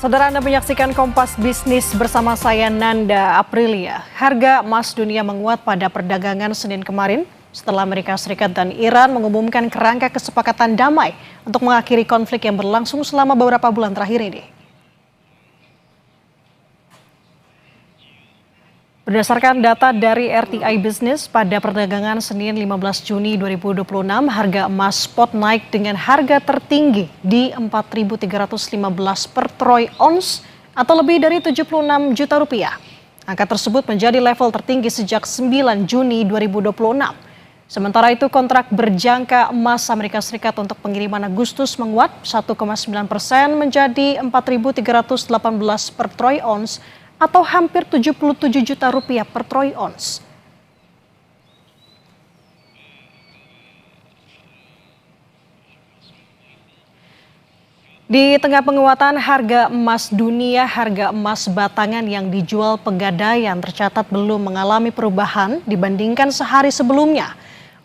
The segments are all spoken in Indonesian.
Saudara, Anda menyaksikan Kompas Bisnis bersama saya Nanda Aprilia. Harga emas dunia menguat pada perdagangan Senin kemarin setelah Amerika Serikat dan Iran mengumumkan kerangka kesepakatan damai untuk mengakhiri konflik yang berlangsung selama beberapa bulan terakhir ini. Berdasarkan data dari RTI Business, pada perdagangan Senin 15 Juni 2026, harga emas spot naik dengan harga tertinggi di 4.315 per troy ounce atau lebih dari 76 juta rupiah. Angka tersebut menjadi level tertinggi sejak 9 Juni 2026. Sementara itu, kontrak berjangka emas Amerika Serikat untuk pengiriman Agustus menguat 1,9% menjadi 4.318 per troy ounce atau hampir 77 juta rupiah per troy ounce. Di tengah penguatan harga emas dunia, harga emas batangan yang dijual Pegadaian tercatat belum mengalami perubahan dibandingkan sehari sebelumnya.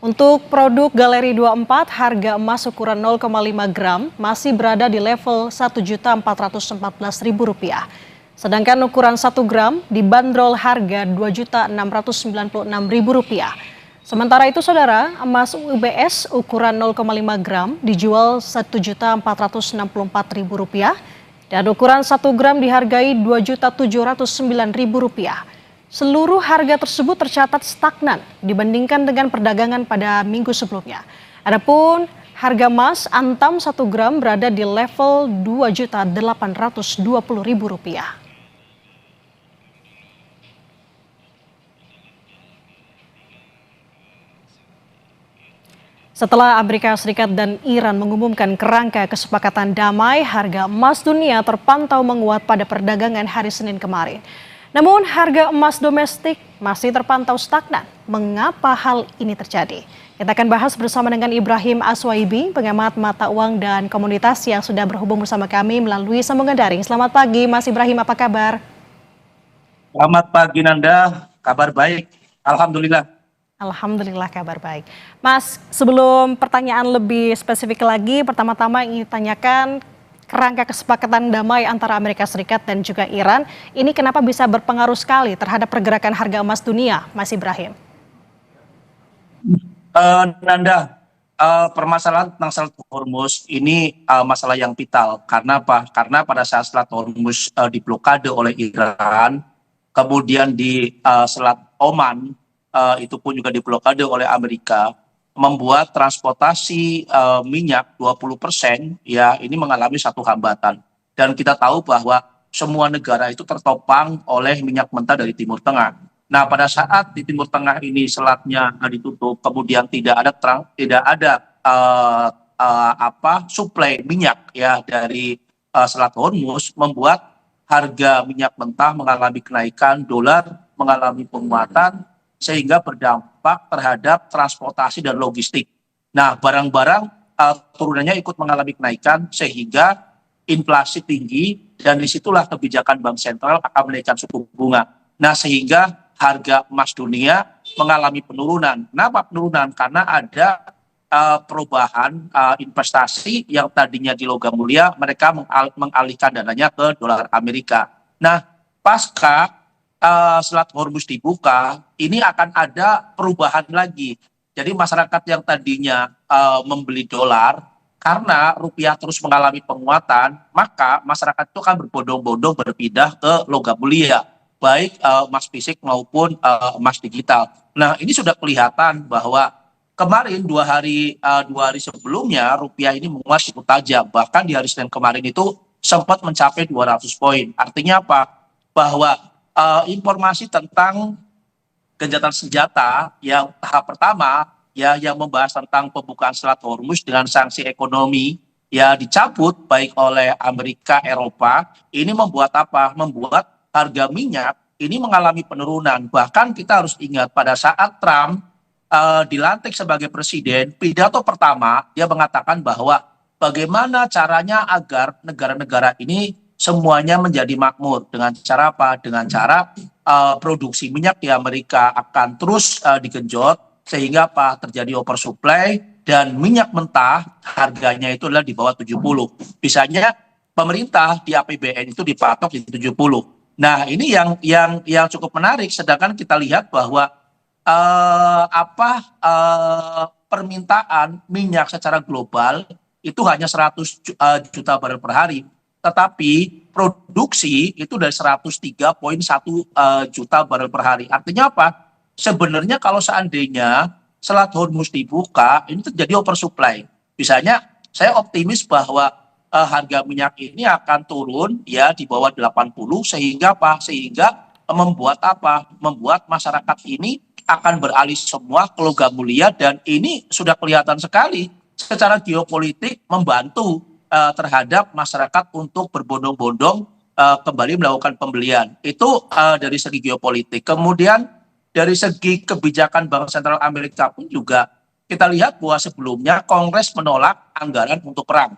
Untuk produk Galeri 24, harga emas ukuran 0,5 gram masih berada di level Rp1.414.000. Sedangkan ukuran 1 gram dibanderol harga Rp2.696.000. Sementara itu, saudara, emas UBS ukuran 0,5 gram dijual Rp1.464.000 dan ukuran 1 gram dihargai Rp2.709.000. Seluruh harga tersebut tercatat stagnan dibandingkan dengan perdagangan pada minggu sebelumnya. Adapun harga emas antam 1 gram berada di level Rp2.820.000. Setelah Amerika Serikat dan Iran mengumumkan kerangka kesepakatan damai, harga emas dunia terpantau menguat pada perdagangan hari Senin kemarin. Namun harga emas domestik masih terpantau stagnan. Mengapa hal ini terjadi? Kita akan bahas bersama dengan Ibrahim Aswaibi, pengamat mata uang dan komoditas yang sudah berhubung bersama kami melalui sambungan daring. Selamat pagi Mas Ibrahim, apa kabar? Selamat pagi Nanda, kabar baik, Alhamdulillah. Alhamdulillah kabar baik. Mas, sebelum pertanyaan lebih spesifik lagi, pertama-tama ingin tanyakan kerangka kesepakatan damai antara Amerika Serikat dan juga Iran, ini kenapa bisa berpengaruh sekali terhadap pergerakan harga emas dunia, Mas Ibrahim? Nanda, permasalahan tentang Selat Hormuz ini masalah yang vital. Karena apa? Karena pada saat Selat Hormuz diblokade oleh Iran, kemudian di Selat Oman, itu pun juga diblokade oleh Amerika, membuat transportasi minyak 20% ya ini mengalami satu hambatan. Dan kita tahu bahwa semua negara itu tertopang oleh minyak mentah dari Timur Tengah. Nah, pada saat di Timur Tengah ini selatnya ditutup, kemudian tidak ada suplai minyak ya dari Selat Hormuz, membuat harga minyak mentah mengalami kenaikan, dolar mengalami penguatan, sehingga berdampak terhadap transportasi dan logistik. Nah, barang-barang turunannya ikut mengalami kenaikan sehingga inflasi tinggi dan disitulah kebijakan Bank Sentral akan menaikkan suku bunga. Nah, sehingga harga emas dunia mengalami penurunan. Kenapa penurunan? Karena ada perubahan investasi yang tadinya di logam mulia, mereka mengalihkan dananya ke dolar Amerika. Nah, pasca Selat Hormuz dibuka, ini akan ada perubahan lagi. Jadi masyarakat yang tadinya membeli dolar, karena rupiah terus mengalami penguatan, maka masyarakat itu akan berbondong-bondong berpindah ke logam mulia, baik emas fisik maupun emas digital. Nah, ini sudah kelihatan bahwa kemarin dua hari sebelumnya rupiah ini menguat cukup tajam. Bahkan di hari Senin kemarin itu sempat mencapai 200 poin. Artinya apa? Bahwa informasi tentang gencatan senjata yang tahap pertama ya yang membahas tentang pembukaan Selat Hormuz dengan sanksi ekonomi ya dicabut baik oleh Amerika, Eropa, ini membuat apa? Membuat harga minyak ini mengalami penurunan. Bahkan kita harus ingat pada saat Trump dilantik sebagai presiden, pidato pertama dia mengatakan bahwa bagaimana caranya agar negara-negara ini semuanya menjadi makmur. Dengan cara apa? Dengan cara produksi minyak di Amerika akan terus digenjot sehingga apa? Terjadi oversupply dan minyak mentah harganya itu adalah di bawah 70. Misalnya pemerintah di APBN itu dipatok di 70. Nah, ini yang cukup menarik, sedangkan kita lihat bahwa permintaan minyak secara global itu hanya 100 juta barel per hari, tetapi produksi itu dari 103,1 juta barel per hari. Artinya apa? Sebenarnya kalau seandainya Selat Hormuz dibuka, ini terjadi oversupply. Misalnya, saya optimis bahwa harga minyak ini akan turun ya di bawah 80, sehingga apa? Sehingga membuat masyarakat ini akan beralih semua ke logam mulia, dan ini sudah kelihatan sekali secara geopolitik membantu terhadap masyarakat untuk berbondong-bondong kembali melakukan pembelian. Itu dari segi geopolitik. Kemudian dari segi kebijakan Bank Sentral Amerika pun juga kita lihat bahwa sebelumnya Kongres menolak anggaran untuk perang.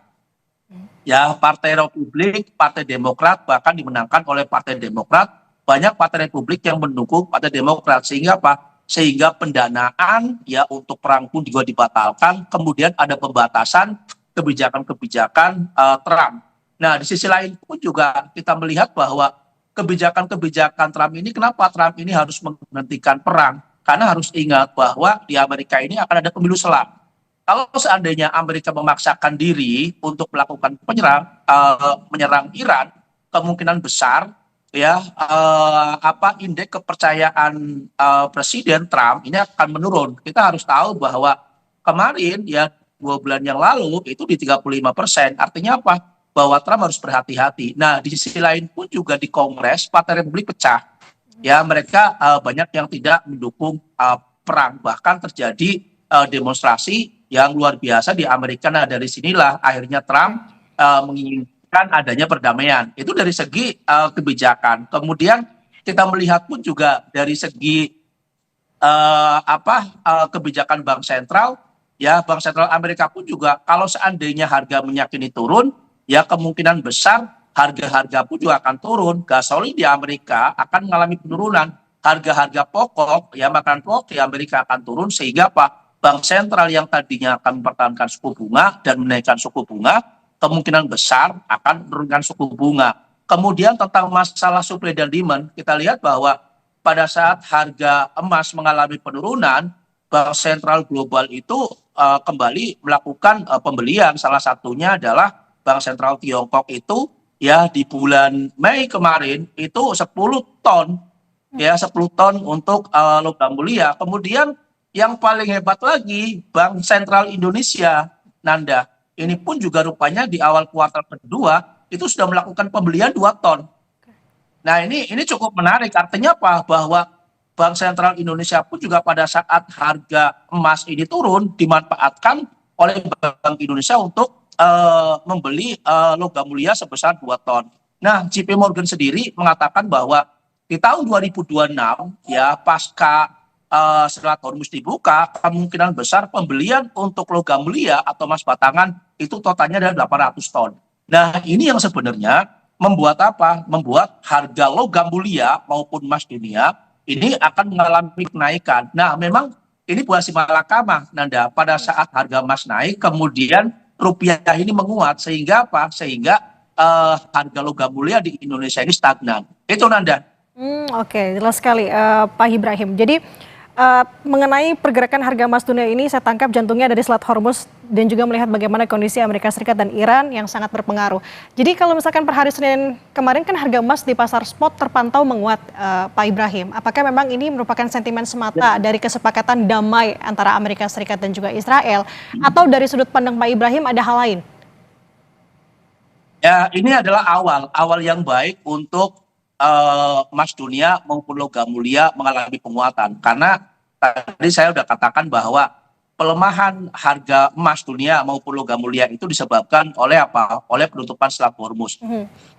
Ya, Partai Republik, Partai Demokrat bahkan dimenangkan oleh Partai Demokrat. Banyak Partai Republik yang mendukung Partai Demokrat, sehingga apa? Sehingga pendanaan ya untuk perang pun juga dibatalkan. Kemudian ada pembatasan kebijakan-kebijakan Trump. Nah, di sisi lain pun juga kita melihat bahwa kebijakan-kebijakan Trump ini, kenapa Trump ini harus menghentikan perang? Karena harus ingat bahwa di Amerika ini akan ada pemilu selang. Kalau seandainya Amerika memaksakan diri untuk melakukan menyerang Iran, kemungkinan besar ya indeks kepercayaan Presiden Trump ini akan menurun. Kita harus tahu bahwa kemarin ya 2 bulan yang lalu itu di 35%. Artinya apa? Bahwa Trump harus berhati-hati. Nah, di sisi lain pun juga di Kongres Partai Republik pecah. Ya, mereka banyak yang tidak mendukung perang. Bahkan terjadi demonstrasi yang luar biasa di Amerika. Nah, dari sinilah akhirnya Trump menginginkan adanya perdamaian. Itu dari segi kebijakan. Kemudian kita melihat pun juga dari segi kebijakan Bank Sentral. Ya, Bank Sentral Amerika pun juga kalau seandainya harga minyak ini turun, ya kemungkinan besar harga-harga pun juga akan turun. Gasolin di Amerika akan mengalami penurunan. Harga-harga pokok, ya makanan pokok di Amerika akan turun, sehingga apa? Bank sentral yang tadinya akan mempertahankan suku bunga dan menaikkan suku bunga, kemungkinan besar akan menurunkan suku bunga. Kemudian tentang masalah supply dan demand, kita lihat bahwa pada saat harga emas mengalami penurunan, Bank sentral global itu kembali melakukan pembelian. Salah satunya adalah Bank Sentral Tiongkok itu ya di bulan Mei kemarin itu 10 ton ya 10 ton untuk logam mulia. Kemudian yang paling hebat lagi Bank Sentral Indonesia, Nanda, ini pun juga rupanya di awal kuartal kedua itu sudah melakukan pembelian 2 ton. Nah, ini cukup menarik. Artinya apa? Bahwa Bank Sentral Indonesia pun juga pada saat harga emas ini turun dimanfaatkan oleh Bank Indonesia untuk membeli logam mulia sebesar 2 ton. Nah, JP Morgan sendiri mengatakan bahwa di tahun 2026 ya pasca Selat Hormuz dibuka, kemungkinan besar pembelian untuk logam mulia atau emas batangan itu totalnya adalah 800 ton. Nah, ini yang sebenarnya membuat apa? Membuat harga logam mulia maupun emas dunia ini akan mengalami kenaikan. Nah, memang ini buah si malakama, Nanda. Pada saat harga emas naik, kemudian rupiah ini menguat, sehingga apa? Sehingga harga logam mulia di Indonesia ini stagnan. Itu, Nanda. Oke, jelas sekali Pak Ibrahim. Jadi mengenai pergerakan harga emas dunia ini, saya tangkap jantungnya dari Selat Hormuz dan juga melihat bagaimana kondisi Amerika Serikat dan Iran yang sangat berpengaruh. Jadi kalau misalkan per hari Senin kemarin kan harga emas di pasar spot terpantau menguat, Pak Ibrahim. Apakah memang ini merupakan sentimen semata dari kesepakatan damai antara Amerika Serikat dan juga Israel, atau dari sudut pandang Pak Ibrahim ada hal lain? Ya, ini adalah awal yang baik untuk emas dunia maupun logam mulia mengalami penguatan. Karena tadi saya sudah katakan bahwa pelemahan harga emas dunia maupun logam mulia itu disebabkan oleh apa? Oleh penutupan Selat Hormuz.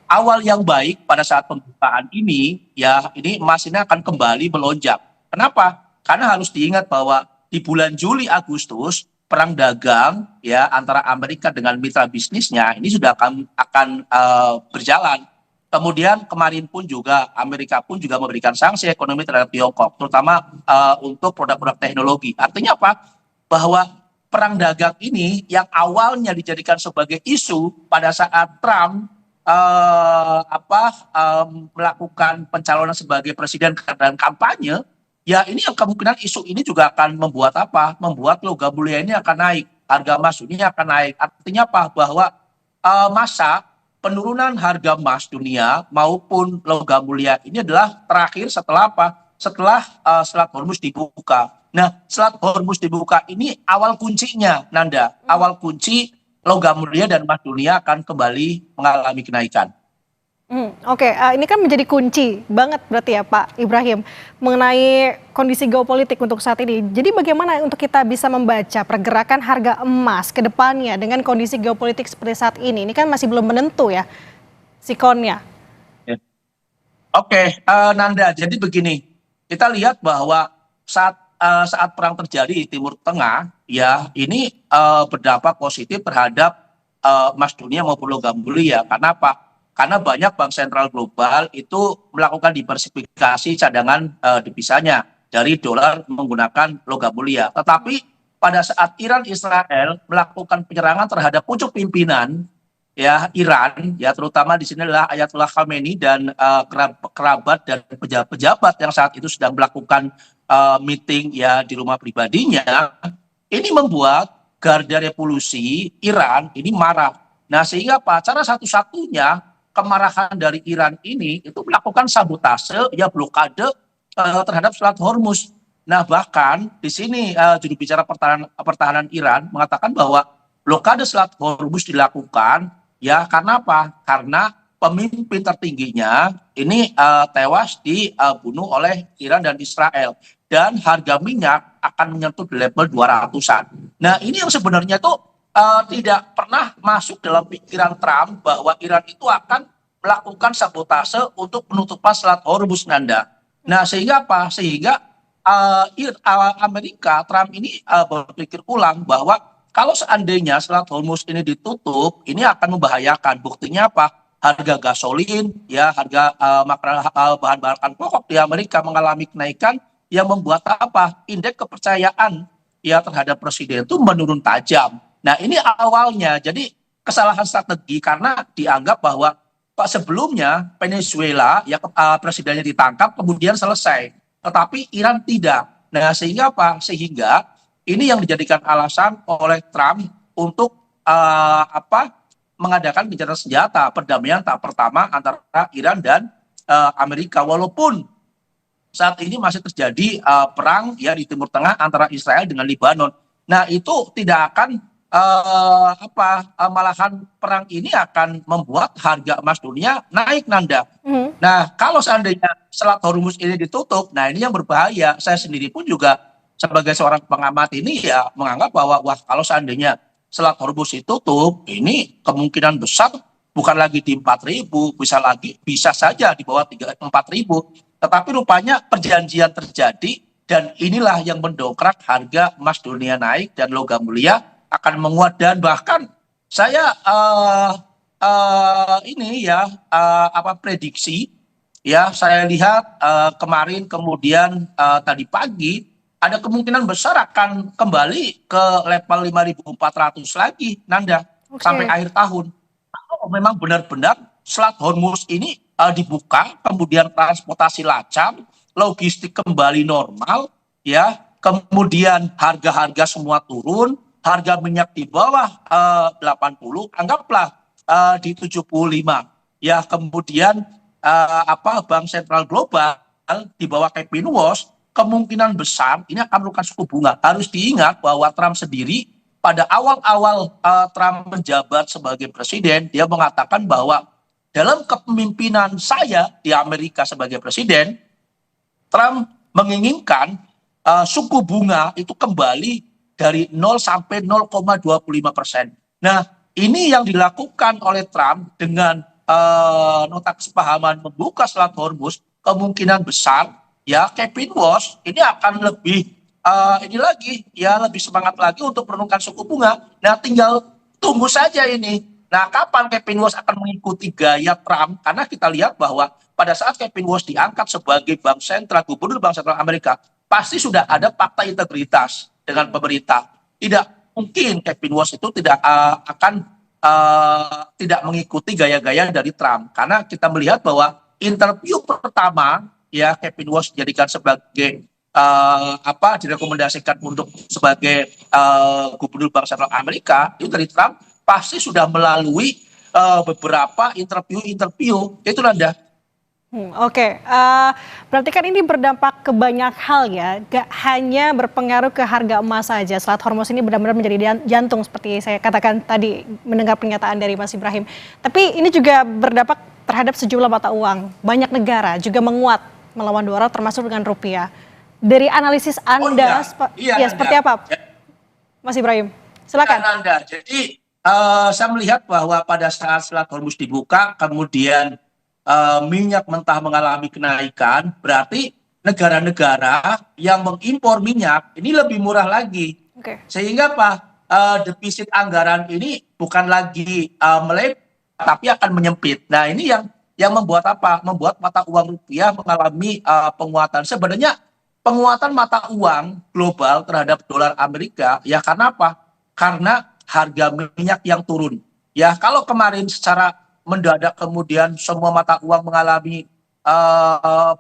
Awal yang baik pada saat pembukaan ini, ya ini emas ini akan kembali melonjak. Kenapa? Karena harus diingat bahwa di bulan Juli Agustus perang dagang ya antara Amerika dengan mitra bisnisnya ini sudah akan berjalan. Kemudian kemarin pun juga Amerika pun juga memberikan sanksi ekonomi terhadap Tiongkok, terutama untuk produk-produk teknologi. Artinya apa? Bahwa perang dagang ini yang awalnya dijadikan sebagai isu pada saat Trump melakukan pencalonan sebagai presiden dan kampanye, ya ini yang kemungkinan isu ini juga akan membuat apa? Membuat logam mulia ini akan naik, harga emas dunia akan naik. Artinya apa? Bahwa masa penurunan harga emas dunia maupun logam mulia ini adalah terakhir setelah apa? Setelah Selat Hormuz dibuka. Nah, Selat Hormuz dibuka ini awal kuncinya, Nanda. Awal kunci logam mulia dan emas dunia akan kembali mengalami kenaikan. Oke, ini kan menjadi kunci banget berarti ya Pak Ibrahim mengenai kondisi geopolitik untuk saat ini. Jadi bagaimana untuk kita bisa membaca pergerakan harga emas ke depannya dengan kondisi geopolitik seperti saat ini? Ini kan masih belum menentu ya sikonnya. Oke, Nanda. Jadi begini, kita lihat bahwa saat perang terjadi di Timur Tengah, ya ini berdampak positif terhadap emas dunia maupun logam mulia. Karena apa? Karena banyak bank sentral global itu melakukan diversifikasi cadangan devisanya dari dolar menggunakan logam mulia. Tetapi pada saat Iran Israel melakukan penyerangan terhadap pucuk pimpinan ya Iran, ya terutama di sini adalah Ayatollah Khamenei dan kerabat dan pejabat-pejabat yang saat itu sedang melakukan meeting ya di rumah pribadinya. Ini membuat Garda Revolusi Iran ini marah. Nah, sehingga apa? Cara satu-satunya kemarahan dari Iran ini itu melakukan sabotase ya, blokade terhadap Selat Hormuz. Nah, bahkan di sini juru bicara pertahanan Iran mengatakan bahwa blokade Selat Hormuz dilakukan ya karena apa? Karena pemimpin tertingginya ini tewas dibunuh oleh Iran dan Israel. Dan harga minyak akan menyentuh di level 200-an. Nah, ini yang sebenarnya tuh tidak pernah masuk dalam pikiran Trump bahwa Iran itu akan melakukan sabotase untuk penutupan Selat Hormuz, Nanda. Nah, sehingga apa? Sehingga Amerika, Trump ini berpikir ulang bahwa kalau seandainya Selat Hormuz ini ditutup, ini akan membahayakan. Buktinya apa? Harga gasolin, ya harga bahan-bahan pokok di Amerika mengalami kenaikan yang membuat apa? Indeks kepercayaan ya terhadap presiden itu menurun tajam. Nah, ini awalnya jadi kesalahan strategi karena dianggap bahwa Pak sebelumnya Venezuela ya presidennya ditangkap kemudian selesai. Tetapi Iran tidak. Nah, sehingga apa? Sehingga ini yang dijadikan alasan oleh Trump untuk mengadakan gencatan senjata perdamaian tahap pertama antara Iran dan Amerika. Walaupun saat ini masih terjadi perang ya di Timur Tengah antara Israel dengan Lebanon. Nah, itu tidak akan malahan perang ini akan membuat harga emas dunia naik, Nanda. Nah, kalau seandainya Selat Hormuz ini ditutup, nah ini yang berbahaya. Saya sendiri pun juga sebagai seorang pengamat ini ya menganggap bahwa wah kalau seandainya Selat Hormuz ditutup, ini kemungkinan besar bukan lagi di 4.000, bisa saja di bawah 4.000. Tetapi rupanya perjanjian terjadi dan inilah yang mendongkrak harga emas dunia naik dan logam mulia akan menguat dan bahkan saya prediksi ya saya lihat kemarin kemudian tadi pagi ada kemungkinan besar akan kembali ke level 5.400 lagi, Nanda, sampai akhir tahun. Kalau memang benar-benar Selat Hormuz ini dibuka, kemudian transportasi lancar, logistik kembali normal, ya, kemudian harga-harga semua turun, harga minyak di bawah 80, anggaplah di 75, ya, kemudian Bank Sentral Global di bawah Kevin Walsh kemungkinan besar ini akan menurunkan suku bunga. Harus diingat bahwa Trump sendiri pada awal-awal Trump menjabat sebagai presiden, dia mengatakan bahwa dalam kepemimpinan saya di Amerika sebagai presiden, Trump menginginkan suku bunga itu kembali dari 0 sampai 0,25%. Nah, ini yang dilakukan oleh Trump dengan nota kesepahaman membuka Selat Hormuz, kemungkinan besar ya Kevin Walsh ini akan lebih lebih semangat lagi untuk menurunkan suku bunga. Nah, tinggal tunggu saja ini. Nah, kapan Kevin Walsh akan mengikuti gaya Trump? Karena kita lihat bahwa pada saat Kevin Walsh diangkat sebagai gubernur Bank Sentral Amerika, pasti sudah ada fakta integritas dengan pemerintah. Tidak mungkin Kevin Walsh itu tidak akan tidak mengikuti gaya-gaya dari Trump, karena kita melihat bahwa interview pertama ya Kevin Walsh dijadikan sebagai direkomendasikan untuk sebagai gubernur Bank Sentral Amerika itu dari Trump pasti sudah melalui beberapa interview itu Nanda. Oke. Berarti kan ini berdampak ke banyak hal ya, gak hanya berpengaruh ke harga emas saja. Selat Hormuz ini benar-benar menjadi jantung seperti saya katakan tadi mendengar pernyataan dari Mas Ibrahim. Tapi ini juga berdampak terhadap sejumlah mata uang. Banyak negara juga menguat melawan dolar termasuk dengan rupiah. Dari analisis Anda, seperti apa, Mas Ibrahim? Silakan. Nanda. Jadi saya melihat bahwa pada saat Selat Hormuz dibuka, kemudian minyak mentah mengalami kenaikan, berarti negara-negara yang mengimpor minyak ini lebih murah lagi. Sehingga defisit anggaran ini bukan lagi melebar, tapi akan menyempit. Nah ini yang membuat membuat mata uang rupiah mengalami penguatan. Sebenarnya penguatan mata uang global terhadap dolar Amerika ya karena apa? Karena harga minyak yang turun. Ya kalau kemarin secara mendadak kemudian semua mata uang mengalami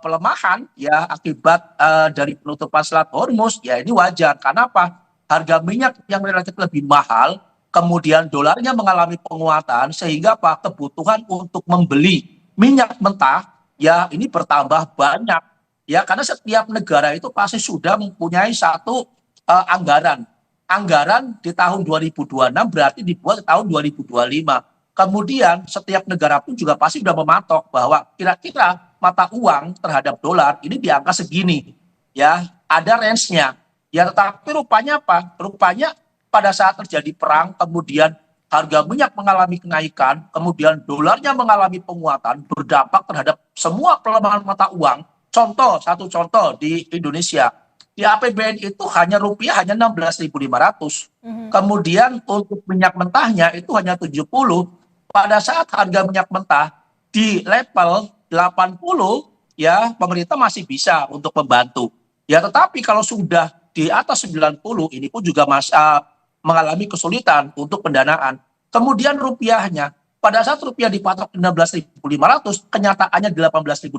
pelemahan ya akibat dari penutupan Selat Hormuz, ya ini wajar. Karena apa? Harga minyak yang relatif lebih mahal, kemudian dolarnya mengalami penguatan sehingga kebutuhan untuk membeli minyak mentah ya ini bertambah banyak. Ya karena setiap negara itu pasti sudah mempunyai satu anggaran. Anggaran di tahun 2026 berarti dibuat di tahun 2025. Kemudian setiap negara pun juga pasti sudah mematok bahwa kira-kira mata uang terhadap dolar ini di angka segini. Ya, ada range-nya. Ya, tetapi rupanya Rupanya pada saat terjadi perang, kemudian harga minyak mengalami kenaikan, kemudian dolarnya mengalami penguatan, berdampak terhadap semua pelemahan mata uang. Satu contoh di Indonesia. Di APBN itu rupiah hanya 16.500. Kemudian untuk minyak mentahnya itu hanya 70. Pada saat harga minyak mentah di level 80 ya pemerintah masih bisa untuk membantu. Ya tetapi kalau sudah di atas 90 ini pun juga mengalami kesulitan untuk pendanaan. Kemudian rupiahnya pada saat rupiah dipatok 16.500 kenyataannya 18.200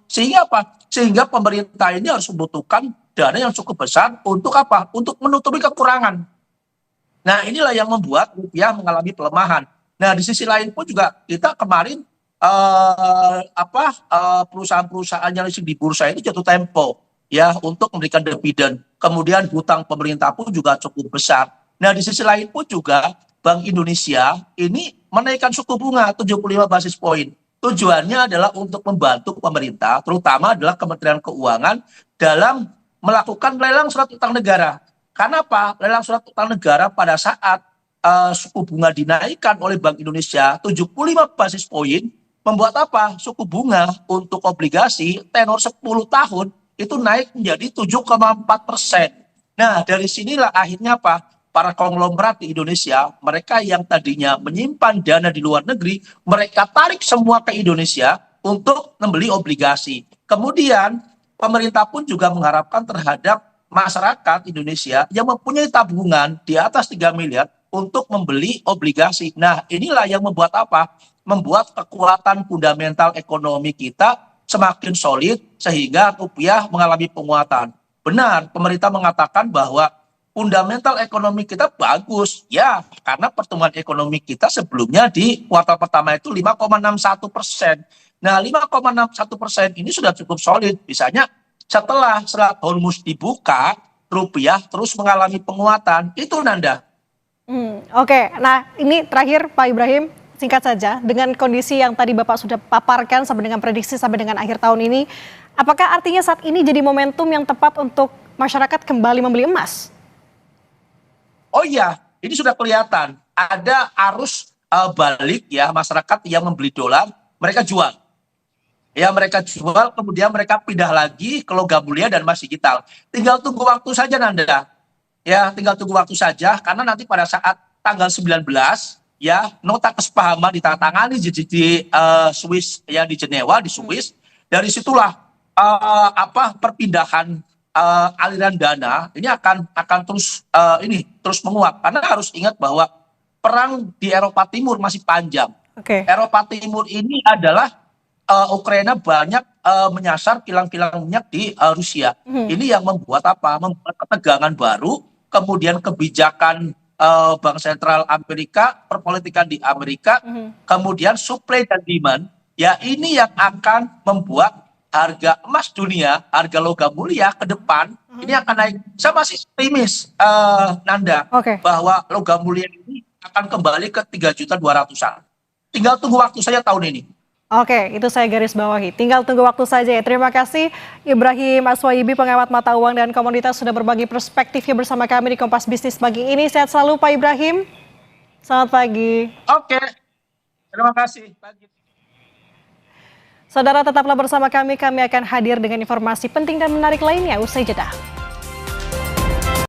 sehingga Sehingga pemerintah ini harus membutuhkan dana yang cukup besar untuk Untuk menutupi kekurangan. Nah, inilah yang membuat rupiah mengalami pelemahan. Nah, di sisi lain pun juga kita kemarin perusahaan-perusahaan yang di bursa itu jatuh tempo ya untuk memberikan dividen. Kemudian hutang pemerintah pun juga cukup besar. Nah, di sisi lain pun juga Bank Indonesia ini menaikkan suku bunga 75 basis poin. Tujuannya adalah untuk membantu pemerintah, terutama adalah Kementerian Keuangan dalam melakukan lelang surat utang negara. Karena lelang surat utang negara pada saat suku bunga dinaikkan oleh Bank Indonesia 75 basis poin membuat suku bunga untuk obligasi tenor 10 tahun itu naik menjadi 7,4%. Nah dari sinilah akhirnya para konglomerat di Indonesia, mereka yang tadinya menyimpan dana di luar negeri, mereka tarik semua ke Indonesia untuk membeli obligasi. Kemudian pemerintah pun juga mengharapkan terhadap masyarakat Indonesia yang mempunyai tabungan di atas 3 miliar untuk membeli obligasi. Nah, inilah yang membuat Membuat kekuatan fundamental ekonomi kita semakin solid sehingga rupiah mengalami penguatan. Benar, pemerintah mengatakan bahwa fundamental ekonomi kita bagus. Ya, karena pertumbuhan ekonomi kita sebelumnya di kuartal pertama itu 5,61%. Nah, 5,61% ini sudah cukup solid. Misalnya setelah Selat Hormuz dibuka, rupiah terus mengalami penguatan. Itu Nanda. Oke, nah ini terakhir Pak Ibrahim, singkat saja, dengan kondisi yang tadi Bapak sudah paparkan sampai dengan prediksi sampai dengan akhir tahun ini, apakah artinya saat ini jadi momentum yang tepat untuk masyarakat kembali membeli emas? Oh iya, ini sudah kelihatan. Ada arus balik ya, masyarakat yang membeli dolar, mereka jual. Ya mereka jual, kemudian mereka pindah lagi ke logam mulia dan emas digital. Tinggal tunggu waktu saja Nanda. Ya tinggal tunggu waktu saja, karena nanti pada saat tanggal 19, ya nota kesepahaman ditandatangani di Swiss, ya di Jenewa, di Swiss. Dari situlah perpindahan aliran dana ini akan terus menguat. Karena harus ingat bahwa perang di Eropa Timur masih panjang. Oke. Eropa Timur ini adalah Ukraina banyak menyasar kilang-kilang minyak di Rusia. Ini yang membuat apa? Membuat ketegangan baru, kemudian kebijakan Bank Sentral Amerika, perpolitikan di Amerika, kemudian supply dan demand. Ya ini yang akan membuat harga emas dunia, harga logam mulia ke depan ini akan naik. Saya masih optimis, Nanda, Oke. bahwa logam mulia ini akan kembali ke 3.200.000-an. Tinggal tunggu waktu saja tahun ini. Oke, itu saya garis bawahi. Tinggal tunggu waktu saja ya. Terima kasih Ibrahim Aswayibi, pengamat mata uang dan komoditas, sudah berbagi perspektifnya bersama kami di Kompas Bisnis pagi ini. Sehat selalu Pak Ibrahim. Selamat pagi. Oke, terima kasih. Saudara, tetaplah bersama kami. Kami akan hadir dengan informasi penting dan menarik lainnya usai jeda.